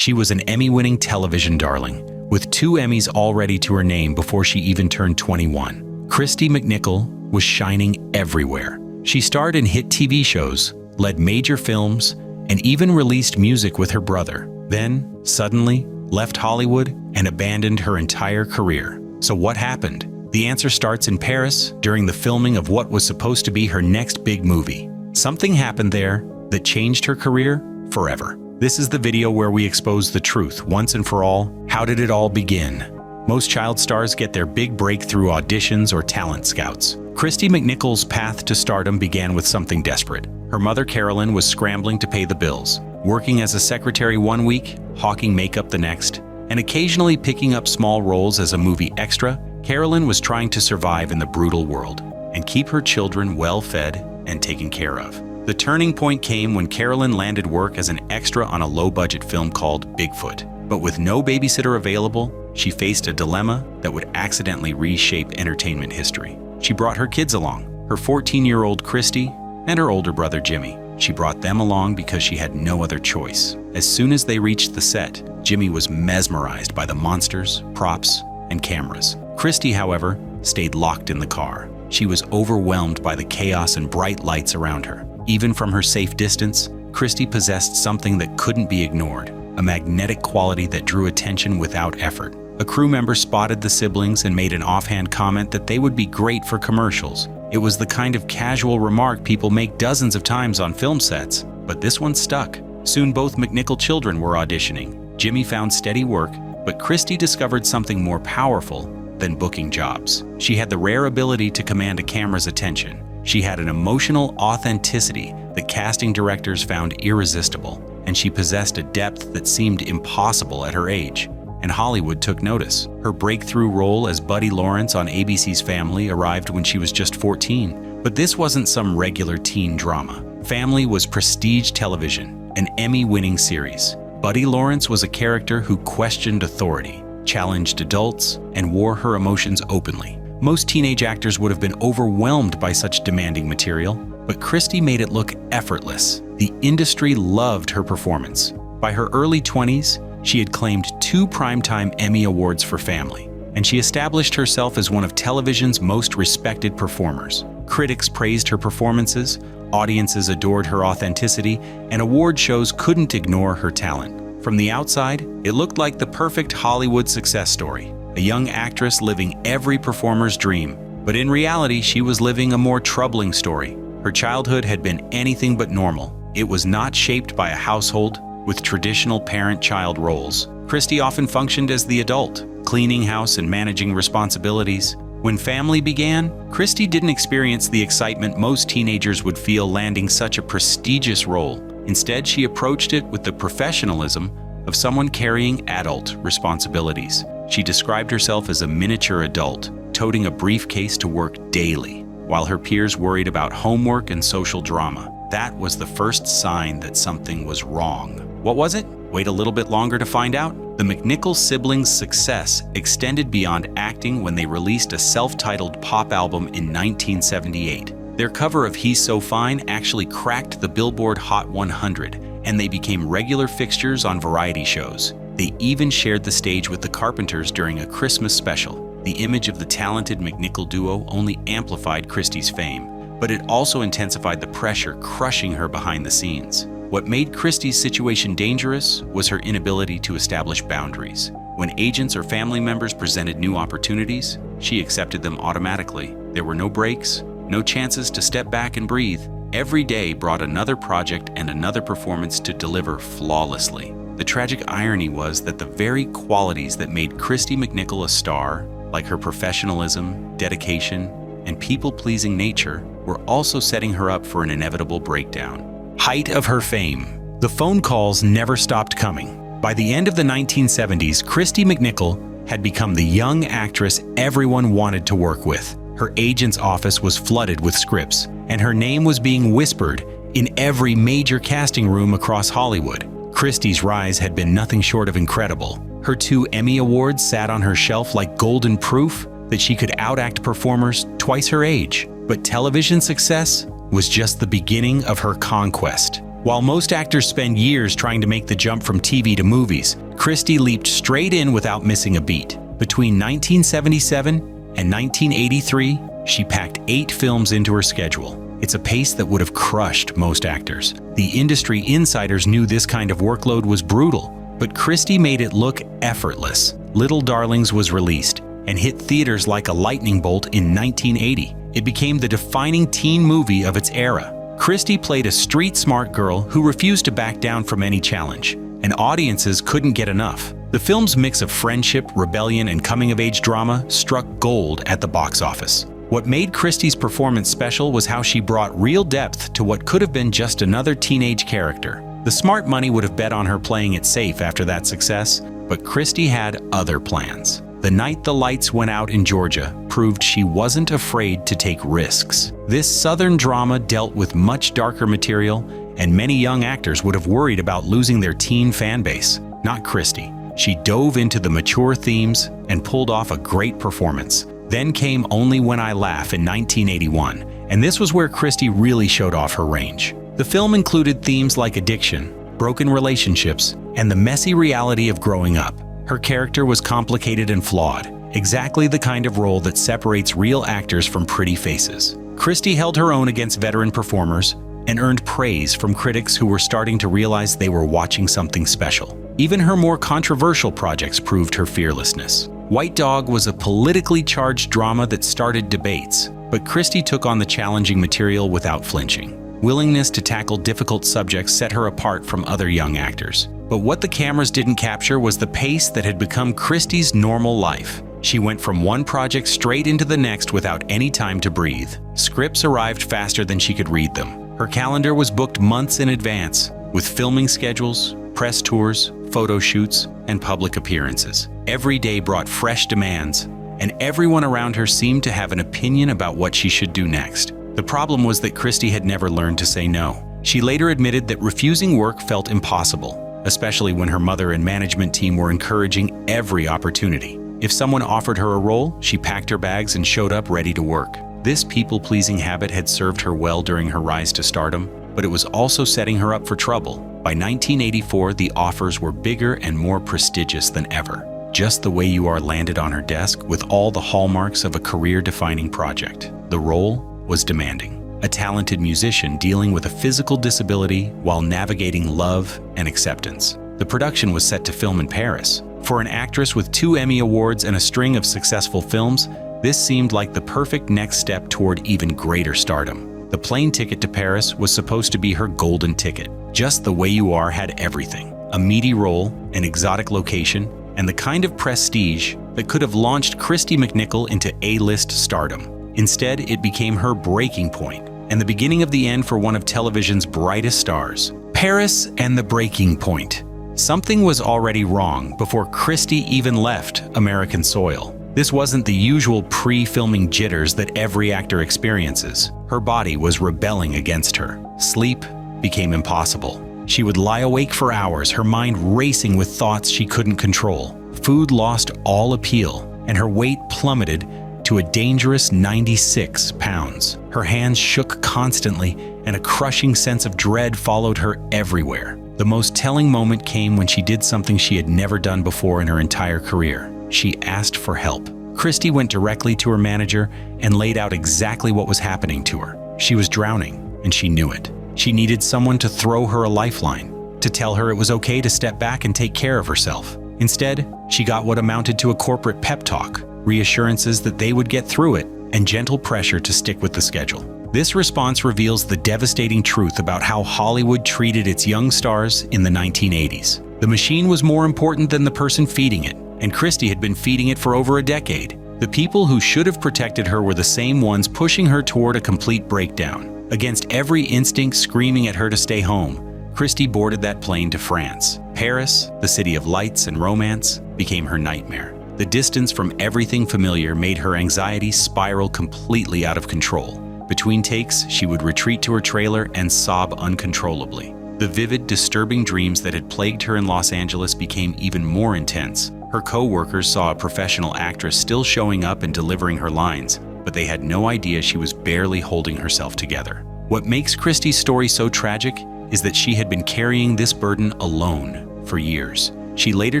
She was an Emmy-winning television darling, with 2 Emmys already to her name before she even turned 21. Christy McNichol was shining everywhere. She starred in hit TV shows, led major films, and even released music with her brother. Then, suddenly, left Hollywood and abandoned her entire career. So what happened? The answer starts in Paris during the filming of what was supposed to be her next big movie. Something happened there that changed her career forever. This is the video where we expose the truth once and for all. How did it all begin? Most child stars get their big break through auditions or talent scouts. Christy McNichol's path to stardom began with something desperate. Her mother Carolyn was scrambling to pay the bills, working as a secretary one week, hawking makeup the next, and occasionally picking up small roles as a movie extra. Carolyn was trying to survive in the brutal world and keep her children well-fed and taken care of. The turning point came when Carolyn landed work as an extra on a low-budget film called Bigfoot. But with no babysitter available, she faced a dilemma that would accidentally reshape entertainment history. She brought her kids along, her 14-year-old Christy and her older brother Jimmy. She brought them along because she had no other choice. As soon as they reached the set, Jimmy was mesmerized by the monsters, props, and cameras. Christy, however, stayed locked in the car. She was overwhelmed by the chaos and bright lights around her. Even from her safe distance, Christy possessed something that couldn't be ignored, a magnetic quality that drew attention without effort. A crew member spotted the siblings and made an offhand comment that they would be great for commercials. It was the kind of casual remark people make dozens of times on film sets, but this one stuck. Soon both McNichol children were auditioning. Jimmy found steady work, but Christy discovered something more powerful than booking jobs. She had the rare ability to command a camera's attention. She had an emotional authenticity that casting directors found irresistible, and she possessed a depth that seemed impossible at her age. And Hollywood took notice. Her breakthrough role as Buddy Lawrence on ABC's Family arrived when she was just 14. But this wasn't some regular teen drama. Family was prestige television, an Emmy-winning series. Buddy Lawrence was a character who questioned authority, challenged adults, and wore her emotions openly. Most teenage actors would have been overwhelmed by such demanding material, but Christy made it look effortless. The industry loved her performance. By her early 20s, she had claimed 2 Primetime Emmy Awards for Family, and she established herself as one of television's most respected performers. Critics praised her performances, audiences adored her authenticity, and award shows couldn't ignore her talent. From the outside, it looked like the perfect Hollywood success story, a young actress living every performer's dream. But in reality, she was living a more troubling story. Her childhood had been anything but normal. It was not shaped by a household with traditional parent-child roles. Christy often functioned as the adult, cleaning house and managing responsibilities. When Family began, Christy didn't experience the excitement most teenagers would feel landing such a prestigious role. Instead, she approached it with the professionalism of someone carrying adult responsibilities. She described herself as a miniature adult, toting a briefcase to work daily, while her peers worried about homework and social drama. That was the first sign that something was wrong. What was it? Wait a little bit longer to find out. The McNichol siblings' success extended beyond acting when they released a self-titled pop album in 1978. Their cover of He's So Fine actually cracked the Billboard Hot 100, and they became regular fixtures on variety shows. They even shared the stage with the Carpenters during a Christmas special. The image of the talented McNichol duo only amplified Christy's fame, but it also intensified the pressure crushing her behind the scenes. What made Christy's situation dangerous was her inability to establish boundaries. When agents or family members presented new opportunities, she accepted them automatically. There were no breaks, no chances to step back and breathe. Every day brought another project and another performance to deliver flawlessly. The tragic irony was that the very qualities that made Christy McNichol a star, like her professionalism, dedication, and people-pleasing nature, were also setting her up for an inevitable breakdown. Height of her fame. The phone calls never stopped coming. By the end of the 1970s, Christy McNichol had become the young actress everyone wanted to work with. Her agent's office was flooded with scripts, and her name was being whispered in every major casting room across Hollywood. Christy's rise had been nothing short of incredible. Her 2 Emmy Awards sat on her shelf like golden proof that she could outact performers twice her age. But television success was just the beginning of her conquest. While most actors spend years trying to make the jump from TV to movies, Christy leaped straight in without missing a beat. Between 1977 and 1983, she packed 8 films into her schedule. It's a pace that would have crushed most actors. The industry insiders knew this kind of workload was brutal, but Christy made it look effortless. Little Darlings was released and hit theaters like a lightning bolt in 1980. It became the defining teen movie of its era. Christy played a street-smart girl who refused to back down from any challenge, and audiences couldn't get enough. The film's mix of friendship, rebellion, and coming-of-age drama struck gold at the box office. What made Christy's performance special was how she brought real depth to what could have been just another teenage character. The smart money would have bet on her playing it safe after that success, but Christy had other plans. The night the lights went out in Georgia proved she wasn't afraid to take risks. This Southern drama dealt with much darker material, and many young actors would have worried about losing their teen fan base. Not Christy. She dove into the mature themes and pulled off a great performance. Then came Only When I Laugh in 1981, and this was where Christy really showed off her range. The film included themes like addiction, broken relationships, and the messy reality of growing up. Her character was complicated and flawed, exactly the kind of role that separates real actors from pretty faces. Christy held her own against veteran performers and earned praise from critics who were starting to realize they were watching something special. Even her more controversial projects proved her fearlessness. White Dog was a politically charged drama that started debates, but Christy took on the challenging material without flinching. Willingness to tackle difficult subjects set her apart from other young actors. But what the cameras didn't capture was the pace that had become Christy's normal life. She went from one project straight into the next without any time to breathe. Scripts arrived faster than she could read them. Her calendar was booked months in advance, with filming schedules, press tours, photo shoots, and public appearances. Every day brought fresh demands, and everyone around her seemed to have an opinion about what she should do next. The problem was that Christy had never learned to say no. She later admitted that refusing work felt impossible, especially when her mother and management team were encouraging every opportunity. If someone offered her a role, she packed her bags and showed up ready to work. This people-pleasing habit had served her well during her rise to stardom, but it was also setting her up for trouble. By 1984, the offers were bigger and more prestigious than ever. Just the Way You Are landed on her desk with all the hallmarks of a career-defining project. The role was demanding. A talented musician dealing with a physical disability while navigating love and acceptance. The production was set to film in Paris. For an actress with 2 Emmy Awards and a string of successful films, this seemed like the perfect next step toward even greater stardom. The plane ticket to Paris was supposed to be her golden ticket. Just the Way You Are had everything. A meaty role, an exotic location, and the kind of prestige that could have launched Christy McNichol into A-list stardom. Instead, it became her breaking point and the beginning of the end for one of television's brightest stars. Paris and the breaking point. Something was already wrong before Christy even left American soil. This wasn't the usual pre-filming jitters that every actor experiences. Her body was rebelling against her. Sleep became impossible. She would lie awake for hours, her mind racing with thoughts she couldn't control. Food lost all appeal, and her weight plummeted to a dangerous 96 pounds. Her hands shook constantly, and a crushing sense of dread followed her everywhere. The most telling moment came when she did something she had never done before in her entire career. She asked for help. Christy went directly to her manager and laid out exactly what was happening to her. She was drowning, and she knew it. She needed someone to throw her a lifeline, to tell her it was okay to step back and take care of herself. Instead, she got what amounted to a corporate pep talk, reassurances that they would get through it, and gentle pressure to stick with the schedule. This response reveals the devastating truth about how Hollywood treated its young stars in the 1980s. The machine was more important than the person feeding it, and Christy had been feeding it for over a decade. The people who should have protected her were the same ones pushing her toward a complete breakdown. Against every instinct screaming at her to stay home, Christy boarded that plane to France. Paris, the city of lights and romance, became her nightmare. The distance from everything familiar made her anxiety spiral completely out of control. Between takes, she would retreat to her trailer and sob uncontrollably. The vivid, disturbing dreams that had plagued her in Los Angeles became even more intense. Her co-workers saw a professional actress still showing up and delivering her lines, but they had no idea she was barely holding herself together. What makes Christy's story so tragic is that she had been carrying this burden alone for years. She later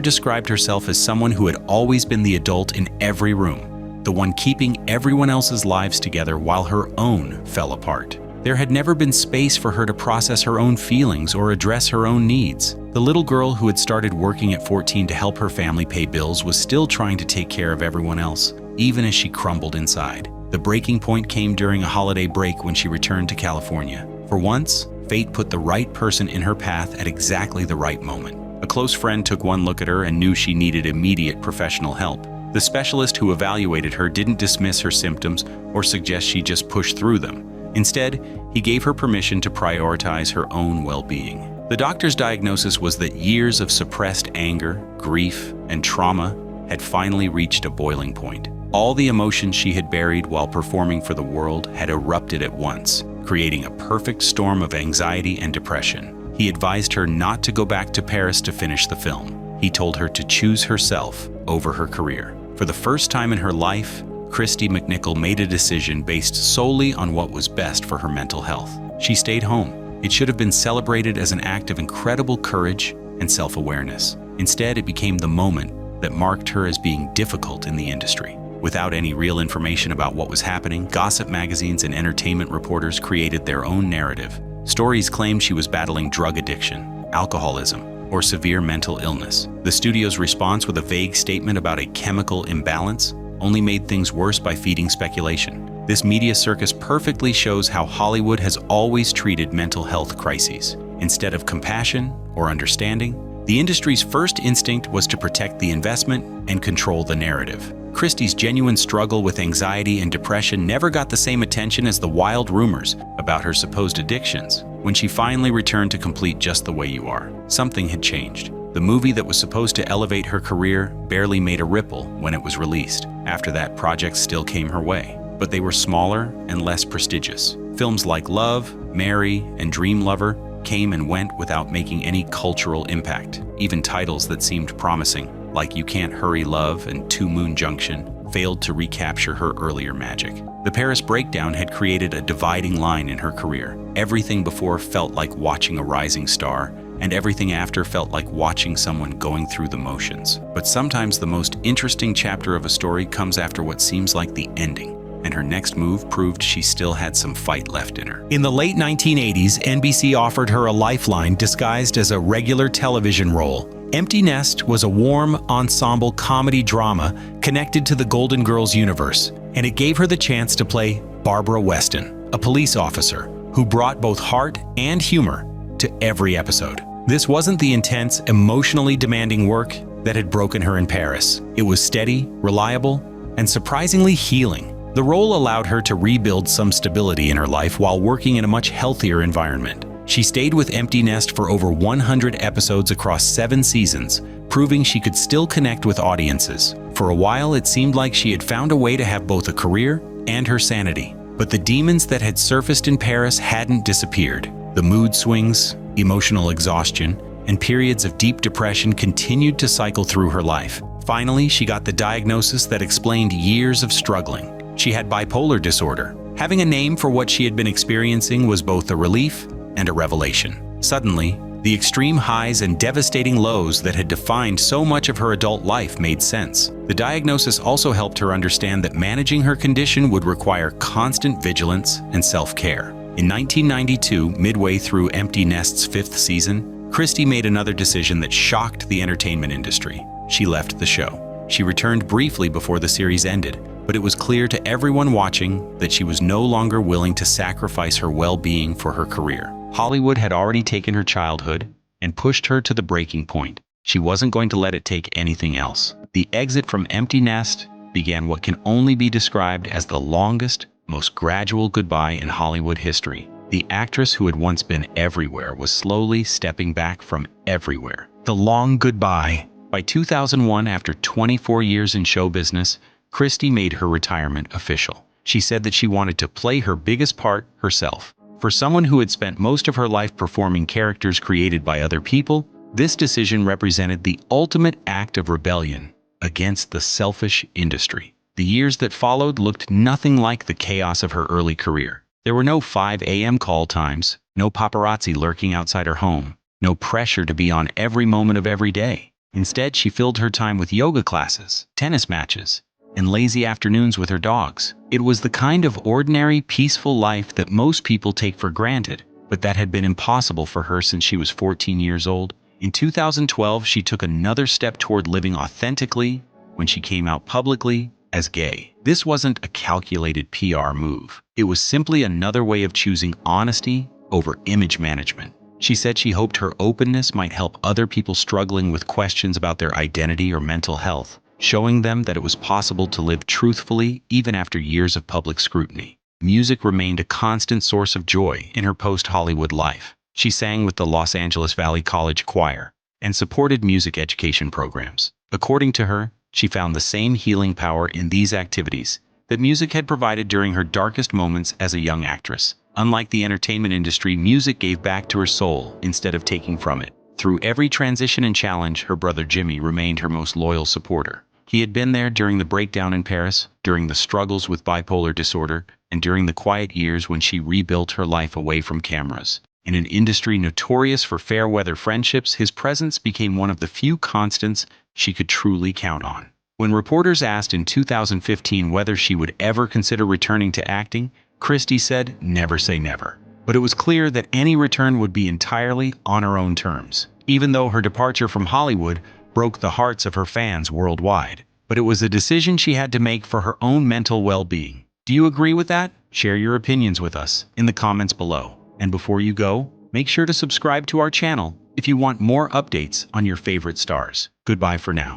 described herself as someone who had always been the adult in every room, the one keeping everyone else's lives together while her own fell apart. There had never been space for her to process her own feelings or address her own needs. The little girl who had started working at 14 to help her family pay bills was still trying to take care of everyone else, even as she crumbled inside. The breaking point came during a holiday break when she returned to California. For once, fate put the right person in her path at exactly the right moment. A close friend took one look at her and knew she needed immediate professional help. The specialist who evaluated her didn't dismiss her symptoms or suggest she just push through them. Instead, he gave her permission to prioritize her own well-being. The doctor's diagnosis was that years of suppressed anger, grief, and trauma had finally reached a boiling point. All the emotions she had buried while performing for the world had erupted at once, creating a perfect storm of anxiety and depression. He advised her not to go back to Paris to finish the film. He told her to choose herself over her career. For the first time in her life, Christy McNichol made a decision based solely on what was best for her mental health. She stayed home. It should have been celebrated as an act of incredible courage and self-awareness. Instead, it became the moment that marked her as being difficult in the industry. Without any real information about what was happening, gossip magazines and entertainment reporters created their own narrative. Stories claimed she was battling drug addiction, alcoholism, or severe mental illness. The studio's response with a vague statement about a chemical imbalance only made things worse by feeding speculation. This media circus perfectly shows how Hollywood has always treated mental health crises. Instead of compassion or understanding, the industry's first instinct was to protect the investment and control the narrative. Christy's genuine struggle with anxiety and depression never got the same attention as the wild rumors about her supposed addictions. When she finally returned to complete Just the Way You Are, something had changed. The movie that was supposed to elevate her career barely made a ripple when it was released. After that, projects still came her way, but they were smaller and less prestigious. Films like Love, Mary, and Dream Lover came and went without making any cultural impact. Even titles that seemed promising, like You Can't Hurry Love and Two Moon Junction, failed to recapture her earlier magic. The Paris breakdown had created a dividing line in her career. Everything before felt like watching a rising star, and everything after felt like watching someone going through the motions. But sometimes the most interesting chapter of a story comes after what seems like the ending, and her next move proved she still had some fight left in her. In the late 1980s, NBC offered her a lifeline disguised as a regular television role. Empty Nest was a warm ensemble comedy drama connected to the Golden Girls universe, and it gave her the chance to play Barbara Weston, a police officer who brought both heart and humor to every episode. This wasn't the intense, emotionally demanding work that had broken her in Paris. It was steady, reliable, and surprisingly healing. The role allowed her to rebuild some stability in her life while working in a much healthier environment. She stayed with Empty Nest for over 100 episodes across 7 seasons, proving she could still connect with audiences. For a while, it seemed like she had found a way to have both a career and her sanity. But the demons that had surfaced in Paris hadn't disappeared. The mood swings, emotional exhaustion, and periods of deep depression continued to cycle through her life. Finally, she got the diagnosis that explained years of struggling. She had bipolar disorder. Having a name for what she had been experiencing was both a relief and a revelation. Suddenly, the extreme highs and devastating lows that had defined so much of her adult life made sense. The diagnosis also helped her understand that managing her condition would require constant vigilance and self-care. In 1992, midway through Empty Nest's 5th season, Christy made another decision that shocked the entertainment industry. She left the show. She returned briefly before the series ended, but it was clear to everyone watching that she was no longer willing to sacrifice her well-being for her career. Hollywood had already taken her childhood and pushed her to the breaking point. She wasn't going to let it take anything else. The exit from Empty Nest began what can only be described as the longest, most gradual goodbye in Hollywood history. The actress who had once been everywhere was slowly stepping back from everywhere. The long goodbye. By 2001, after 24 years in show business, Christy made her retirement official. She said that she wanted to play her biggest part herself. For someone who had spent most of her life performing characters created by other people, this decision represented the ultimate act of rebellion against the selfish industry. The years that followed looked nothing like the chaos of her early career. There were no 5 a.m. call times, no paparazzi lurking outside her home, no pressure to be on every moment of every day. Instead, she filled her time with yoga classes, tennis matches, and lazy afternoons with her dogs. It was the kind of ordinary, peaceful life that most people take for granted, but that had been impossible for her since she was 14 years old. In 2012, she took another step toward living authentically when she came out publicly as gay. This wasn't a calculated PR move. It was simply another way of choosing honesty over image management. She said she hoped her openness might help other people struggling with questions about their identity or mental health, showing them that it was possible to live truthfully even after years of public scrutiny. Music remained a constant source of joy in her post-Hollywood life. She sang with the Los Angeles Valley College Choir and supported music education programs. According to her, she found the same healing power in these activities that music had provided during her darkest moments as a young actress. Unlike the entertainment industry, music gave back to her soul instead of taking from it. Through every transition and challenge, her brother Jimmy remained her most loyal supporter. He had been there during the breakdown in Paris, during the struggles with bipolar disorder, and during the quiet years when she rebuilt her life away from cameras. In an industry notorious for fair-weather friendships, his presence became one of the few constants she could truly count on. When reporters asked in 2015 whether she would ever consider returning to acting, Christy said, "Never say never." But it was clear that any return would be entirely on her own terms. Even though her departure from Hollywood broke the hearts of her fans worldwide, but it was a decision she had to make for her own mental well-being. Do you agree with that? Share your opinions with us in the comments below. And before you go, make sure to subscribe to our channel if you want more updates on your favorite stars. Goodbye for now.